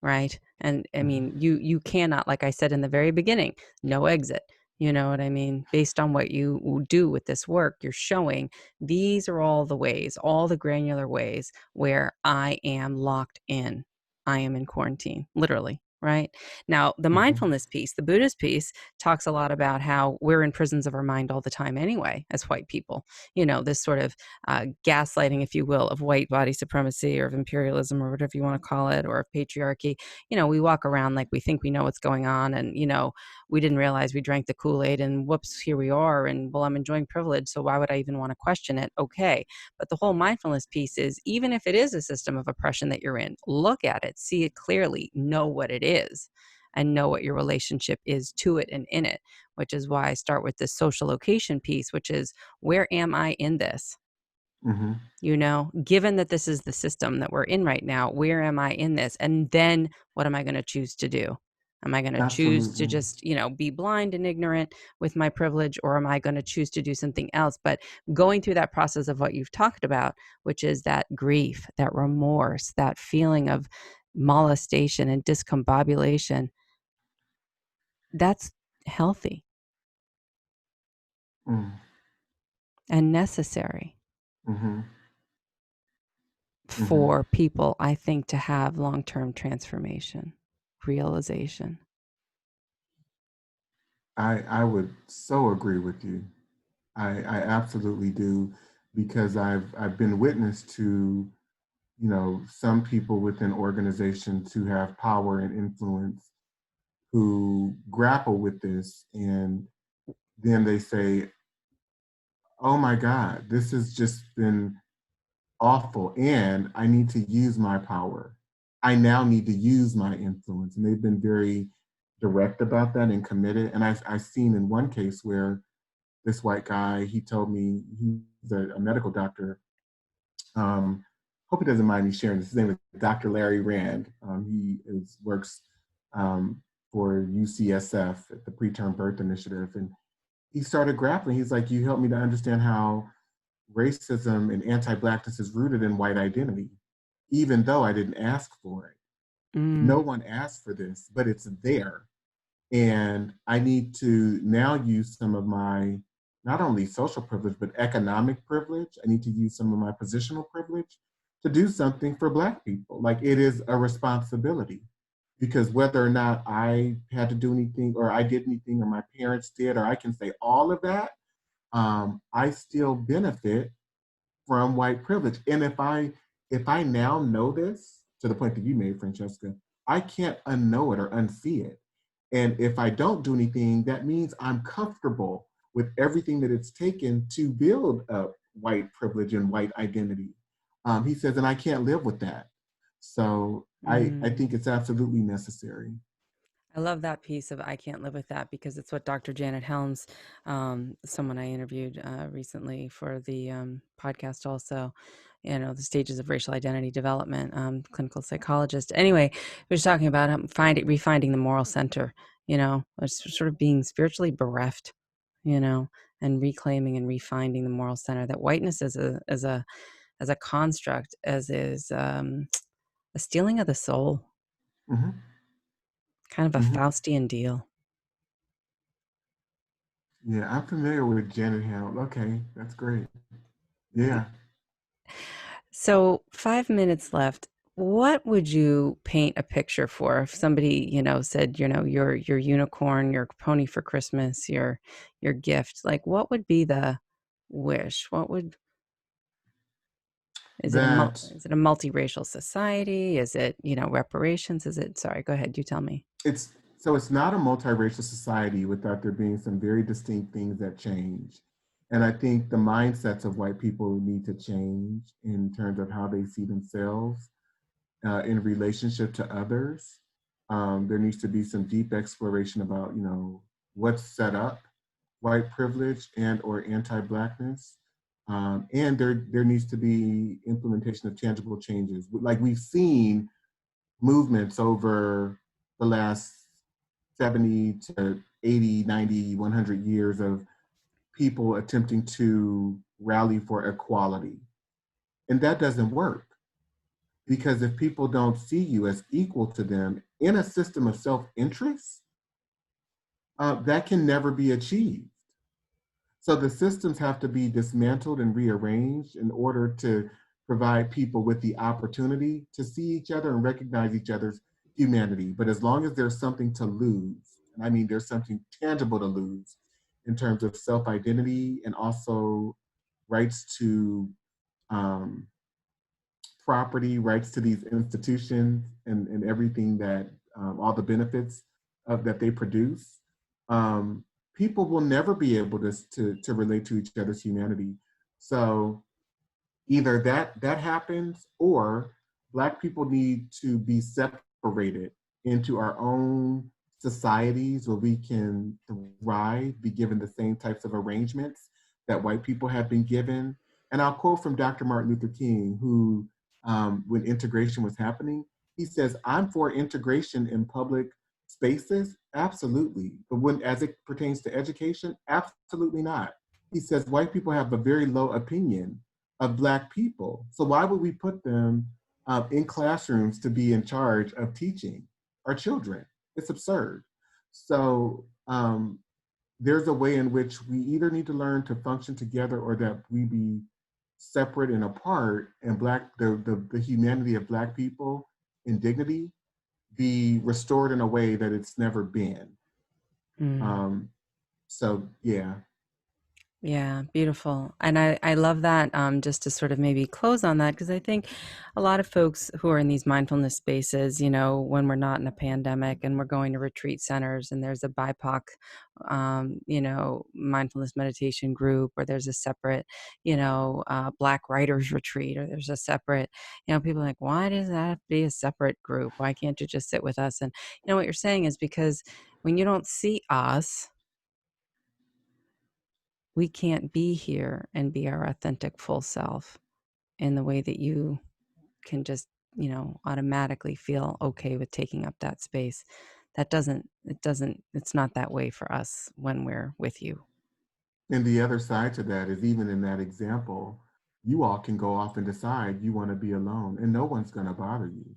right? And I mean, you cannot, like I said in the very beginning, no exit. You know what I mean? Based on what you do with this work, you're showing these are all the ways, all the granular ways where I am locked in. I am in quarantine, literally, right? Now, the Mm-hmm. mindfulness piece, the Buddhist piece, talks a lot about how we're in prisons of our mind all the time anyway, as white people. You know, this sort of gaslighting, if you will, of white body supremacy or of imperialism or whatever you want to call it, or of patriarchy. You know, we walk around like we think we know what's going on, and, you know, we didn't realize we drank the Kool-Aid, and whoops, here we are. And well, I'm enjoying privilege, so why would I even want to question it? Okay. But the whole mindfulness piece is, even if it is a system of oppression that you're in, look at it, see it clearly, know what it is, and know what your relationship is to it and in it, which is why I start with this social location piece, which is, where am I in this? Mm-hmm. You know, given that this is the system that we're in right now, where am I in this? And then what am I going to choose to do? Am I going to choose to Absolutely. just, you know, be blind and ignorant with my privilege, or am I going to choose to do something else? But going through that process of what you've talked about, which is that grief, that remorse, that feeling of molestation and discombobulation, that's healthy Mm. and necessary Mm-hmm. Mm-hmm. for people, I think, to have long-term transformation, realization. I would so agree with you. I absolutely do, because I've been witness to, you know, some people within organizations who have power and influence who grapple with this, and then they say, oh my God, this has just been awful, and I need to use my power. I now need to use my influence. And they've been very direct about that and committed. And I've seen in one case where this white guy, he told me, he's a medical doctor. Hope he doesn't mind me sharing this. His name is Dr. Larry Rand. Works um, for UCSF at the Preterm Birth Initiative. And he started grappling. He's like, you helped me to understand how racism and anti-blackness is rooted in white identity, even though I didn't ask for it. No Mm, one asked for this, but it's there. And I need to now use some of my, not only social privilege, but economic privilege. I need to use some of my positional privilege to do something for Black people. Like, it is a responsibility, because whether or not I had to do anything, or I did anything, or my parents did, or I can say all of that, I still benefit from white privilege. And if I now know this, to the point that you made, Francesca, I can't unknow it or unsee it. And if I don't do anything, that means I'm comfortable with everything that it's taken to build up white privilege and white identity. He says, and I can't live with that. So I mm. think it's absolutely necessary. I love that piece of, I can't live with that, because it's what Dr. Janet Helms, someone I interviewed recently for the podcast also, you know, the stages of racial identity development, clinical psychologist. Anyway, we was talking about refinding the moral center, you know, it's sort of being spiritually bereft, you know, and reclaiming and refinding the moral center, that whiteness as a construct, as is a stealing of the soul, Mm-hmm. kind of a Mm-hmm. Faustian deal. Yeah, I'm familiar with Janet Hale. Okay, that's great. Yeah. So 5 minutes left. What would you paint a picture for if somebody, you know, said, you know, your unicorn, your pony for Christmas, your gift? Like, what would be the wish? What would That is it a multiracial society? Is it, you know, reparations? Is it, sorry, go ahead, you tell me. it's not a multiracial society without there being some very distinct things that change. And I think the mindsets of white people need to change in terms of how they see themselves in relationship to others. There needs to be some deep exploration about, you know, what's set up white privilege and or anti-blackness. And there needs to be implementation of tangible changes. Like, we've seen movements over the last 70 to 80, 90, 100 years of people attempting to rally for equality. And that doesn't work, because if people don't see you as equal to them in a system of self-interest, that can never be achieved. So the systems have to be dismantled and rearranged in order to provide people with the opportunity to see each other and recognize each other's humanity. But as long as there's something to lose, and I mean there's something tangible to lose in terms of self-identity and also rights to um, property, rights to these institutions, and everything that all the benefits that they produce, people will never be able to relate to each other's humanity. So either that happens, or Black people need to be separated into our own societies where we can thrive, be given the same types of arrangements that white people have been given. And I'll quote from Dr. Martin Luther King, who, when integration was happening, he says, "I'm for integration in public spaces, absolutely. But when, as it pertains to education, absolutely not." He says, "White people have a very low opinion of Black people. So why would we put them in classrooms to be in charge of teaching our children? It's absurd." So there's a way in which we either need to learn to function together, or that we be separate and apart, and the humanity of Black people and dignity be restored in a way that it's never been. So yeah. Yeah, beautiful. And I love that, just to sort of maybe close on that, because I think a lot of folks who are in these mindfulness spaces, when we're not in a pandemic and we're going to retreat centers and there's a BIPOC, mindfulness meditation group, or there's a separate, Black writers retreat, or there's a separate, people are like, why does that have to be a separate group? Why can't you just sit with us? And what you're saying is because when you don't see us, we can't be here and be our authentic full self in the way that you can just, automatically feel okay with taking up that space. It's not that way for us when we're with you. And the other side to that is, even in that example, you all can go off and decide you want to be alone, and no one's going to bother you,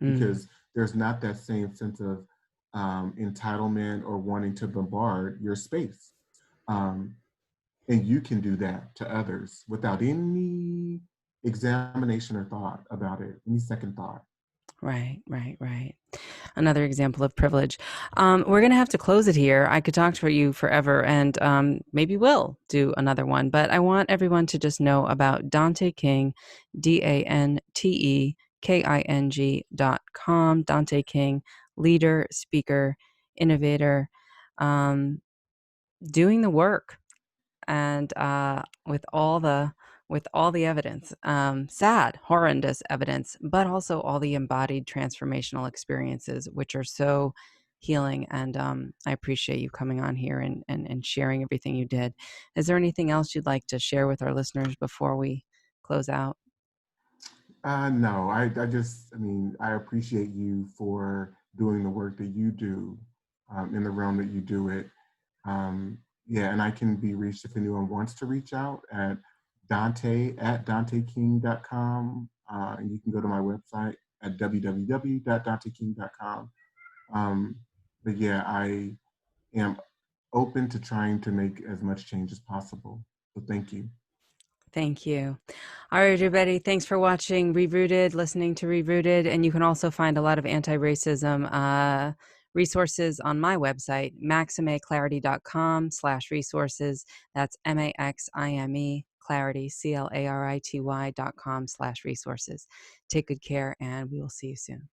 because there's not that same sense of entitlement or wanting to bombard your space. And you can do that to others without any examination or thought about it, any second thought. Right. Another example of privilege. We're going to have to close it here. I could talk to you forever, and maybe we'll do another one. But I want everyone to just know about Dante King, DanteKing.com. Dante King, leader, speaker, innovator, doing the work, and with all the evidence, sad, horrendous evidence, but also all the embodied transformational experiences, which are so healing. And I appreciate you coming on here and sharing everything you did. Is there anything else you'd like to share with our listeners before we close out? No, I appreciate you for doing the work that you do in the realm that you do it. Yeah, and I can be reached if anyone wants to reach out at danteking.com. And you can go to my website at www.danteking.com. But yeah, I am open to trying to make as much change as possible. So thank you. Thank you. All right, everybody. Thanks for watching ReRooted, listening to ReRooted. And you can also find a lot of anti-racism resources on my website, maximeclarity.com/resources. That's MAXIME clarity, CLARITY.com/resources. Take good care, and we will see you soon.